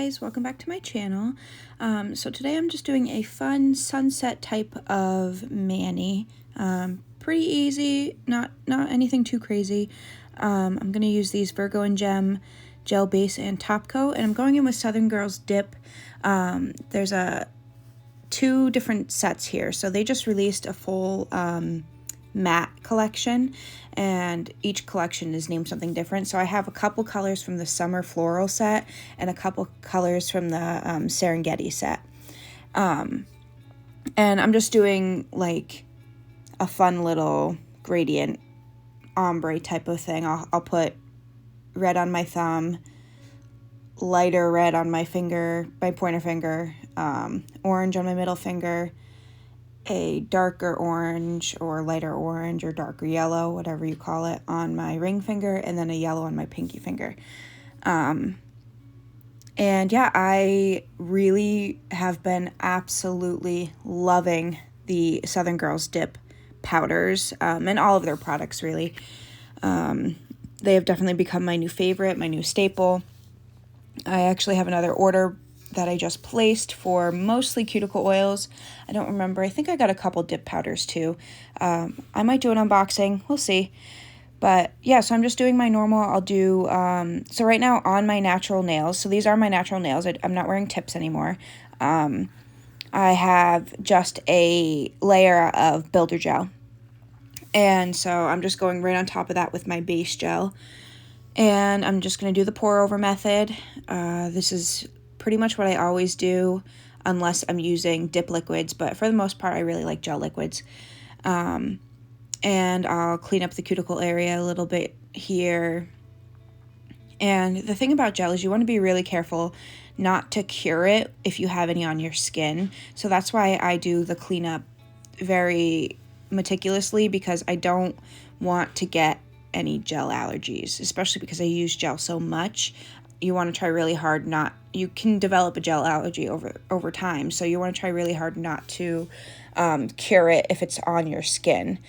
guys, welcome back to my channel. So today I'm just doing a fun sunset type of mani. Pretty easy, not anything too crazy. I'm going to use these Virgo and Gem gel base and top coat, and I'm going in with Southern Girls Dip. There's two different sets here, so they just released a full matte collection, and each collection is named something different. So I have a couple colors from the summer floral set and a couple colors from the Serengeti set, and I'm just doing like a fun little gradient ombre type of thing. I'll put red on my thumb, lighter red on my finger, my pointer finger, orange on my middle finger, a darker orange or lighter orange or darker yellow, whatever you call it, on my ring finger, and then a yellow on my pinky finger. And yeah, I really have been absolutely loving the Southern Girls Dip powders, and all of their products really. They have definitely become my new favorite, my new staple. I actually have another order that I just placed for mostly cuticle oils. I don't remember. I think I got a couple dip powders too. I might do an unboxing. We'll see. But yeah, so I'm just doing my normal. I'll do, so right now on my natural nails, so these are my natural nails. I'm not wearing tips anymore. I have just a layer of builder gel. And so I'm just going right on top of that with my base gel. And I'm just going to do the pour over method. This is pretty much what I always do, unless I'm using dip liquids, but for the most part I really like gel liquids. And I'll clean up the cuticle area a little bit here. And the thing about gel is you want to be really careful not to cure it if you have any on your skin. So that's why I do the cleanup very meticulously, because I don't want to get any gel allergies, especially because I use gel so much. You want to try really hard not, you can develop a gel allergy over time, so you want to try really hard not to cure it if it's on your skin.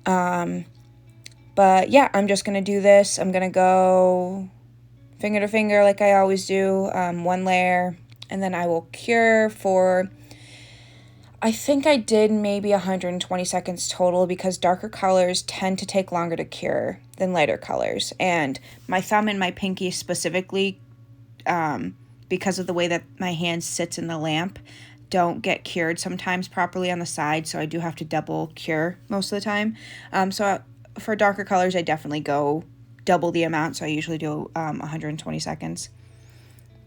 But yeah, I'm just going to do this. I'm going to go finger to finger like I always do, one layer, and then I will cure for, I think I did maybe 120 seconds total, because darker colors tend to take longer to cure than lighter colors. And my thumb and my pinky specifically, because of the way that my hand sits in the lamp, don't get cured sometimes properly on the side, so I do have to double cure most of the time. So for darker colors, I definitely go double the amount, so I usually do 120 seconds.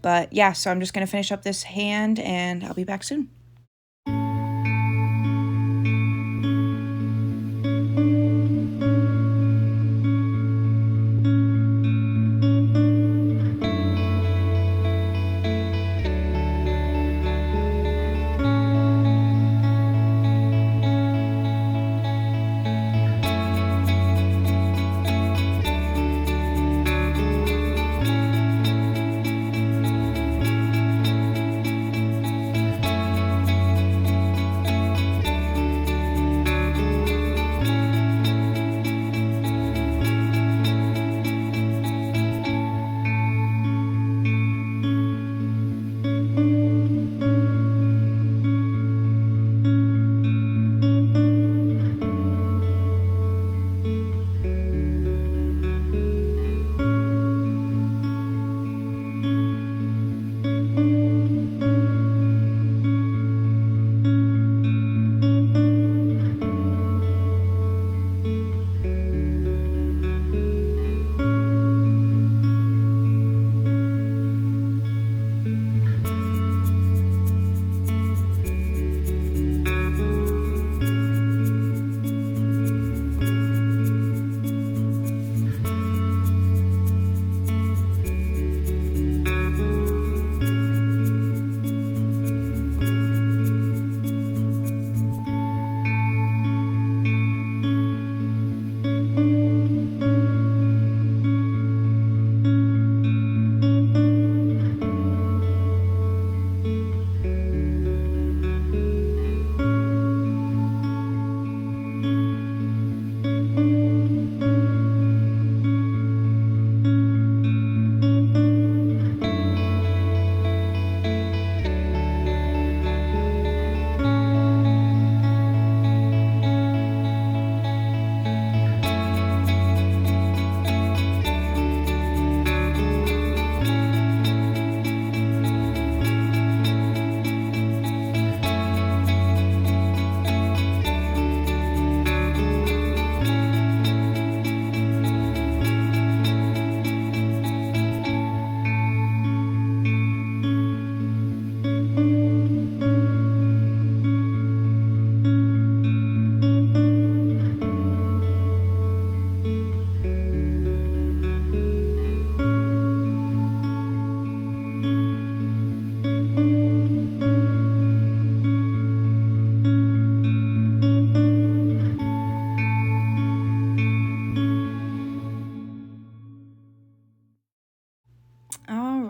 But yeah, so I'm just going to finish up this hand, and I'll be back soon.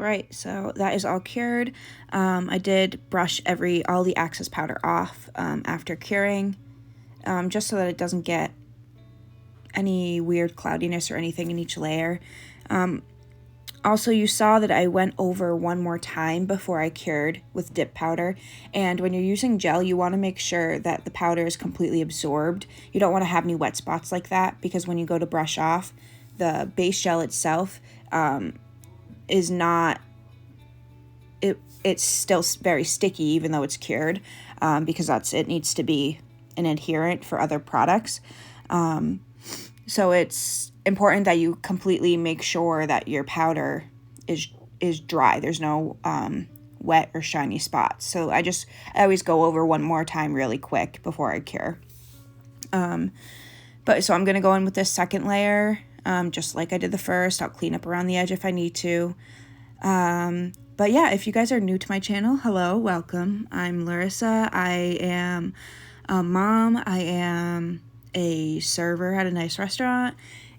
right, so that is all cured. I did brush all the excess powder off after curing, just so that it doesn't get any weird cloudiness or anything in each layer. Also, you saw that I went over one more time before I cured with dip powder, and when you're using gel, you want to make sure that the powder is completely absorbed. You don't want to have any wet spots like that, because when you go to brush off, the base gel itself is not, it's still very sticky even though it's cured, because it needs to be an adherent for other products. So it's important that you completely make sure that your powder is dry. There's no wet or shiny spots. So I always go over one more time really quick before I cure. But so I'm going to go in with this second layer, just like I did the first. I'll clean up around the edge if I need to. But yeah, if you guys are new to my channel, hello, welcome. I'm Larissa. I am a mom. I am a server at a nice restaurant,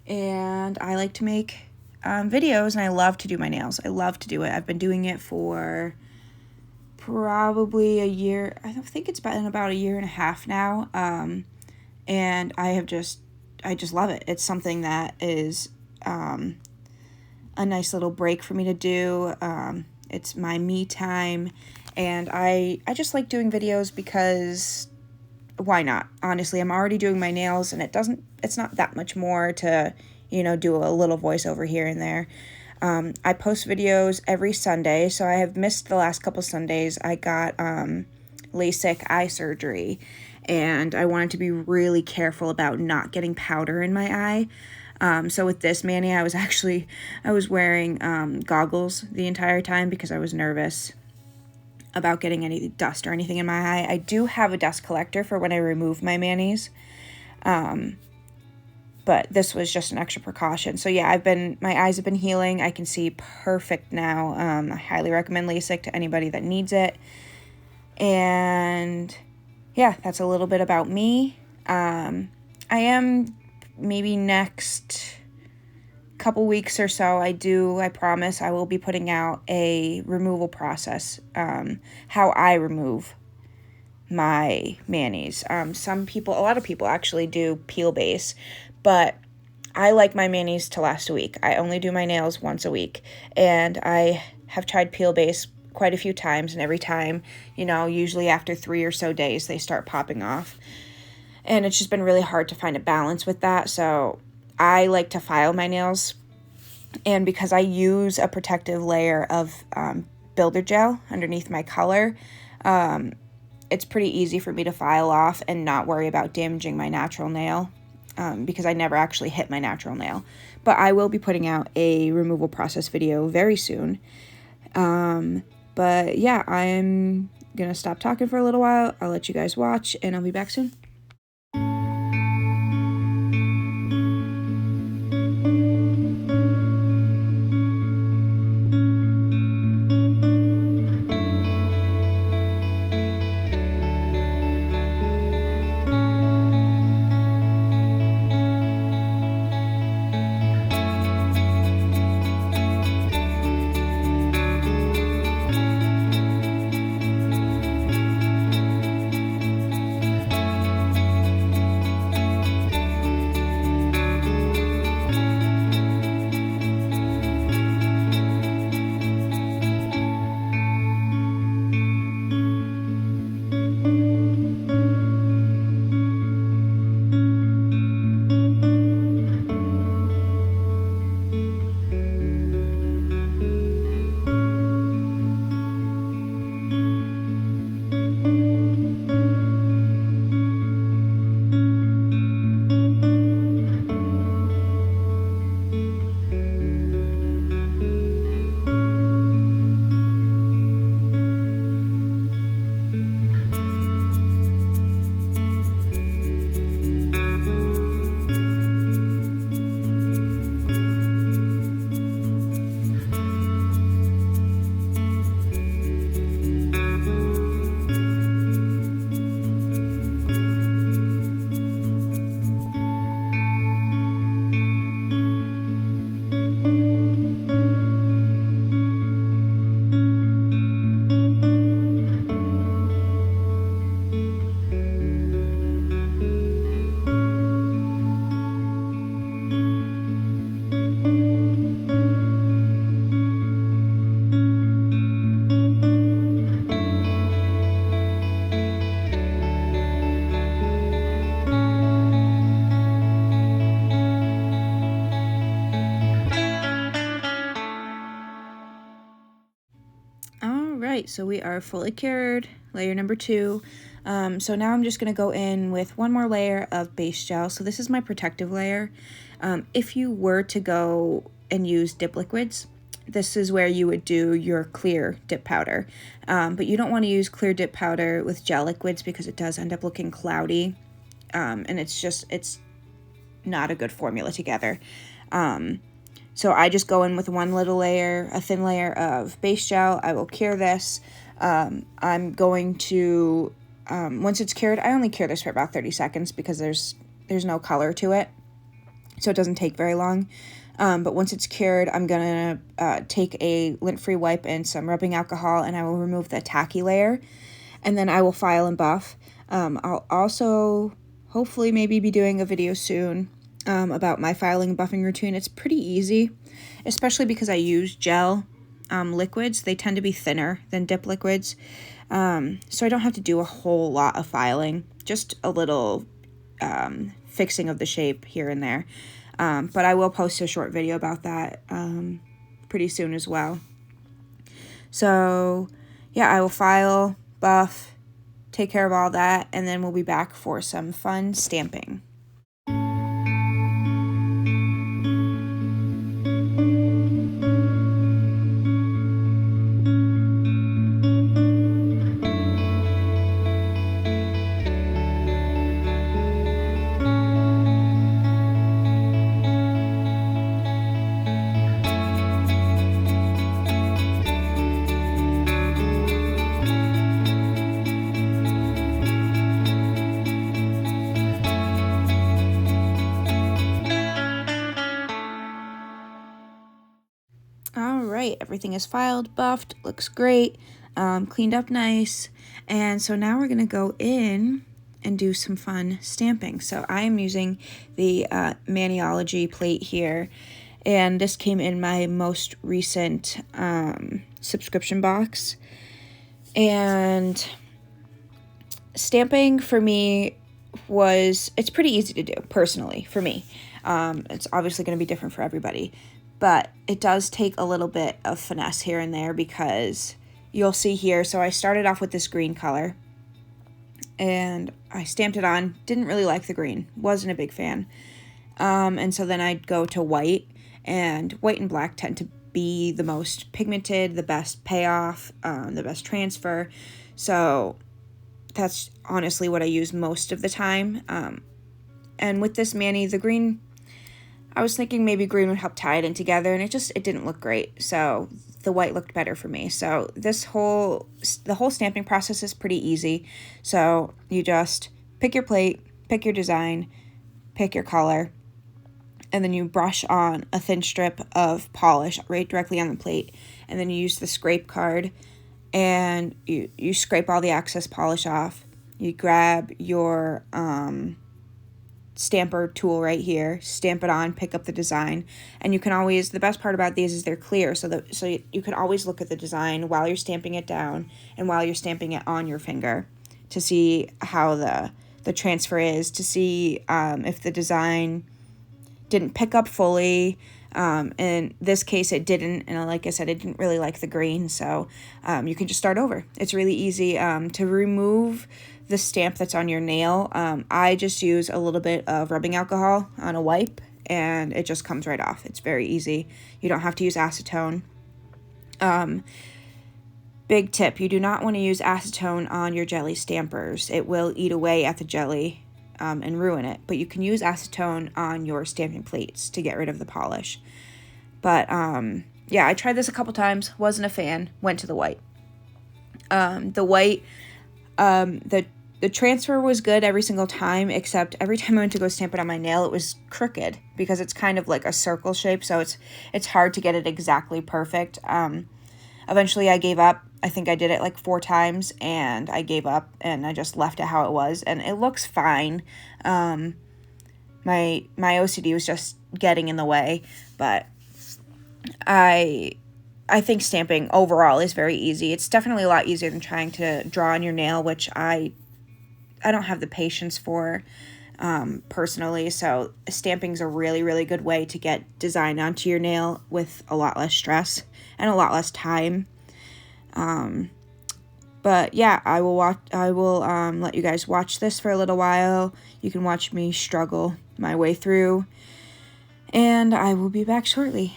and I like to make videos, and I love to do my nails. I love to do it. I've been doing it for probably a year. I think it's been about a year and a half now. And I just love it. It's something that is a nice little break for me to do. It's my me time, and I just like doing videos because why not? Honestly, I'm already doing my nails, and it's not that much more to, do a little voiceover here and there. I post videos every Sunday, so I have missed the last couple Sundays. I got LASIK eye surgery, and I wanted to be really careful about not getting powder in my eye. So with this mani, I was wearing goggles the entire time because I was nervous about getting any dust or anything in my eye. I do have a dust collector for when I remove my manis, but this was just an extra precaution. So yeah, my eyes have been healing. I can see perfect now. I highly recommend LASIK to anybody that needs it. And yeah, that's a little bit about me. I am maybe next couple weeks or so, I promise I will be putting out a removal process, how I remove my manis. A lot of people actually do peel base, but I like my manis to last a week. I only do my nails once a week, and I have tried peel base quite a few times, and every time, usually after 3 or so days, they start popping off. And it's just been really hard to find a balance with that, so I like to file my nails, and because I use a protective layer of builder gel underneath my color, it's pretty easy for me to file off and not worry about damaging my natural nail, because I never actually hit my natural nail. But I will be putting out a removal process video very soon. But yeah, I'm gonna stop talking for a little while. I'll let you guys watch, and I'll be back soon. right, so we are fully cured, layer number 2. So now I'm just going to go in with one more layer of base gel. So this is my protective layer. If you were to go and use dip liquids, this is where you would do your clear dip powder. But you don't want to use clear dip powder with gel liquids because it does end up looking cloudy. And it's not a good formula together. So I just go in with one little layer, a thin layer of base gel. I will cure this. I'm going to, once it's cured, I only cure this for about 30 seconds because there's no color to it. So it doesn't take very long. But once it's cured, I'm going to take a lint-free wipe and some rubbing alcohol, and I will remove the tacky layer. And then I will file and buff. I'll also hopefully maybe be doing a video soon about my filing and buffing routine. It's pretty easy, especially because I use gel liquids. They tend to be thinner than dip liquids. So I don't have to do a whole lot of filing, just a little fixing of the shape here and there. But I will post a short video about that pretty soon as well. So yeah, I will file, buff, take care of all that, and then we'll be back for some fun stamping. All right, everything is filed, buffed, looks great, cleaned up nice. And so now we're gonna go in and do some fun stamping. So I am using the Maniology plate here, and this came in my most recent subscription box. And stamping for me it's pretty easy to do, personally, for me. It's obviously gonna be different for everybody. But it does take a little bit of finesse here and there because you'll see here, so I started off with this green color and I stamped it on, didn't really like the green, wasn't a big fan. And so then I'd go to white, and white and black tend to be the most pigmented, the best payoff, the best transfer. So that's honestly what I use most of the time. And with this Mani, the green, I was thinking maybe green would help tie it in together, and it didn't look great. So the white looked better for me. So the whole stamping process is pretty easy. So you just pick your plate, pick your design, pick your color, and then you brush on a thin strip of polish right directly on the plate. And then you use the scrape card, and you scrape all the excess polish off. You grab your stamper tool right here, stamp it on, pick up the design, and you can always, the best part about these is they're clear, so you can always look at the design while you're stamping it down and while you're stamping it on your finger to see how the transfer is, to see if the design didn't pick up fully. In this case it didn't, and like I said, it didn't really like the green, so you can just start over. It's really easy to remove the stamp that's on your nail. I just use a little bit of rubbing alcohol on a wipe, and it just comes right off. It's very easy. You don't have to use acetone. Big tip, you do not want to use acetone on your jelly stampers. It will eat away at the jelly and ruin it. But you can use acetone on your stamping plates to get rid of the polish. But yeah, I tried this a couple times, wasn't a fan, went to the white. The white, the transfer was good every single time, except every time I went to go stamp it on my nail, it was crooked because it's kind of like a circle shape, so it's hard to get it exactly perfect. Eventually I gave up. I think I did it like 4 times, and I gave up, and I just left it how it was, and it looks fine. My OCD was just getting in the way, but I think stamping overall is very easy. It's definitely a lot easier than trying to draw on your nail, which I don't have the patience for personally. So stamping's a really, really good way to get design onto your nail with a lot less stress and a lot less time. But yeah, I will let you guys watch this for a little while. You can watch me struggle my way through, and I will be back shortly.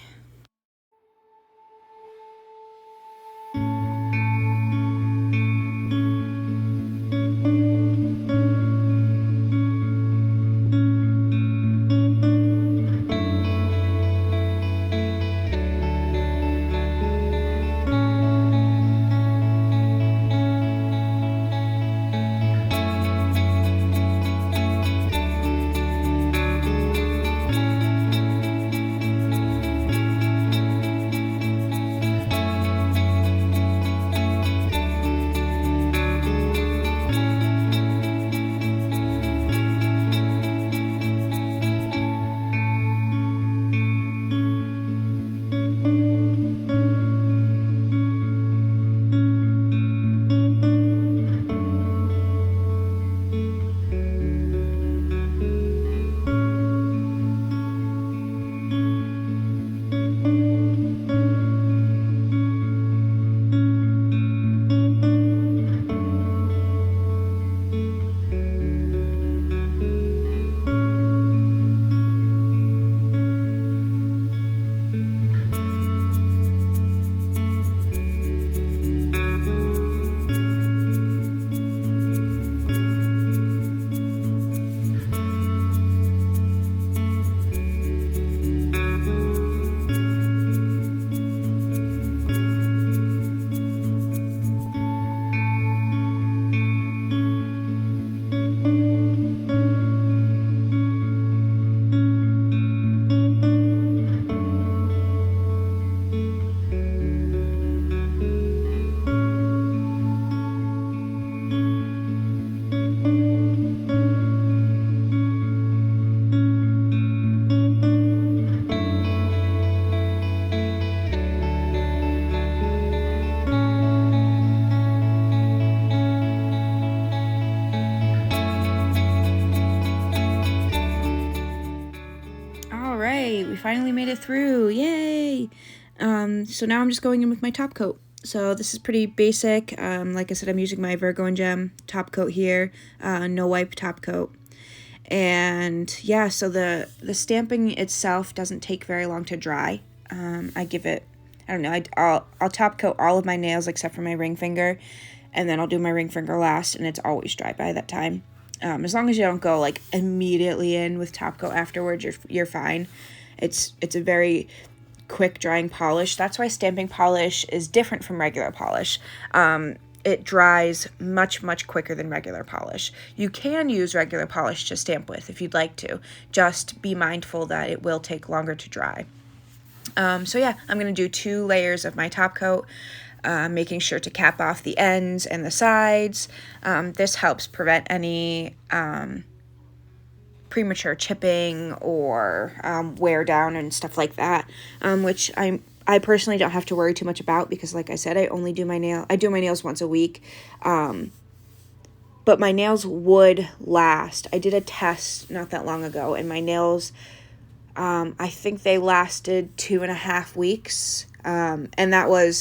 We finally made it through. Yay! So now I'm just going in with my top coat. So this is pretty basic. Like I said, I'm using my Virgo and Gem top coat here, no wipe top coat. And yeah, so the stamping itself doesn't take very long to dry. I give it, I don't know, I'll top coat all of my nails except for my ring finger, and then I'll do my ring finger last, and it's always dry by that time. As long as you don't go like immediately in with top coat afterwards, you're fine. It's a very quick drying polish. That's why stamping polish is different from regular polish. It dries much quicker than regular polish. You can use regular polish to stamp with if you'd like to. Just be mindful that it will take longer to dry. So yeah, I'm going to do 2 layers of my top coat, making sure to cap off the ends and the sides. This helps prevent any premature chipping or wear down and stuff like that, which I personally don't have to worry too much about because, like I said, I do my nails once a week. But my nails would last. I did a test not that long ago, and my nails, I think they lasted 2.5 weeks. And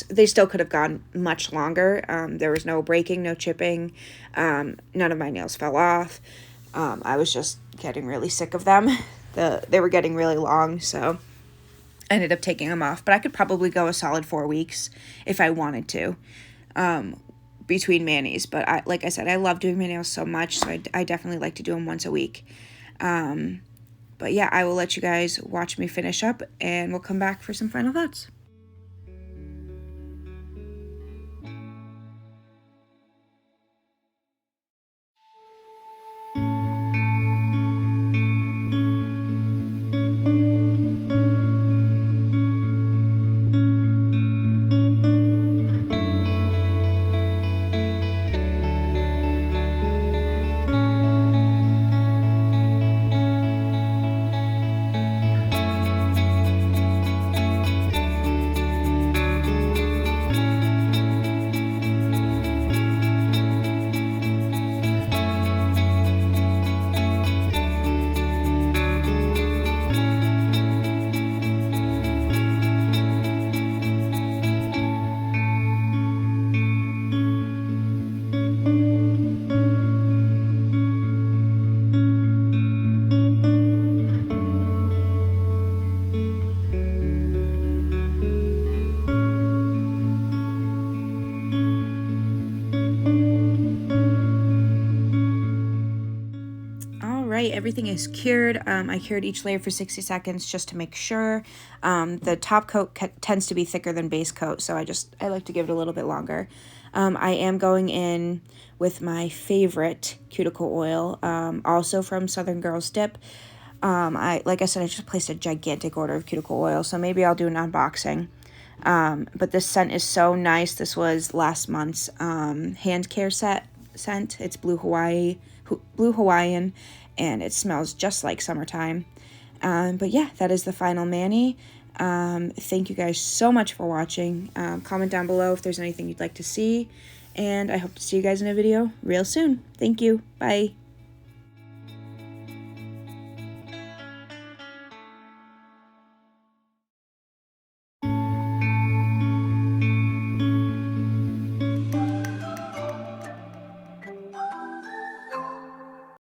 they still could have gone much longer. There was no breaking, no chipping. None of my nails fell off. I was just getting really sick of them. They were getting really long, so I ended up taking them off. But I could probably go a solid 4 weeks if I wanted to, between manis. But like I said, I love doing my nails so much, so I definitely like to do them once a week. But yeah, I will let you guys watch me finish up, and we'll come back for some final thoughts. everything is cured. I cured each layer for 60 seconds just to make sure. The top coat tends to be thicker than base coat, so I like to give it a little bit longer. I am going in with my favorite cuticle oil, also from Southern Girls Dip. Like I said, I just placed a gigantic order of cuticle oil, so maybe I'll do an unboxing. But this scent is so nice. This was last month's hand care scent. It's Blue Hawaiian, and it smells just like summertime. But yeah, that is the final mani. Thank you guys so much for watching. Comment down below if there's anything you'd like to see, and I hope to see you guys in a video real soon. Thank you. Bye.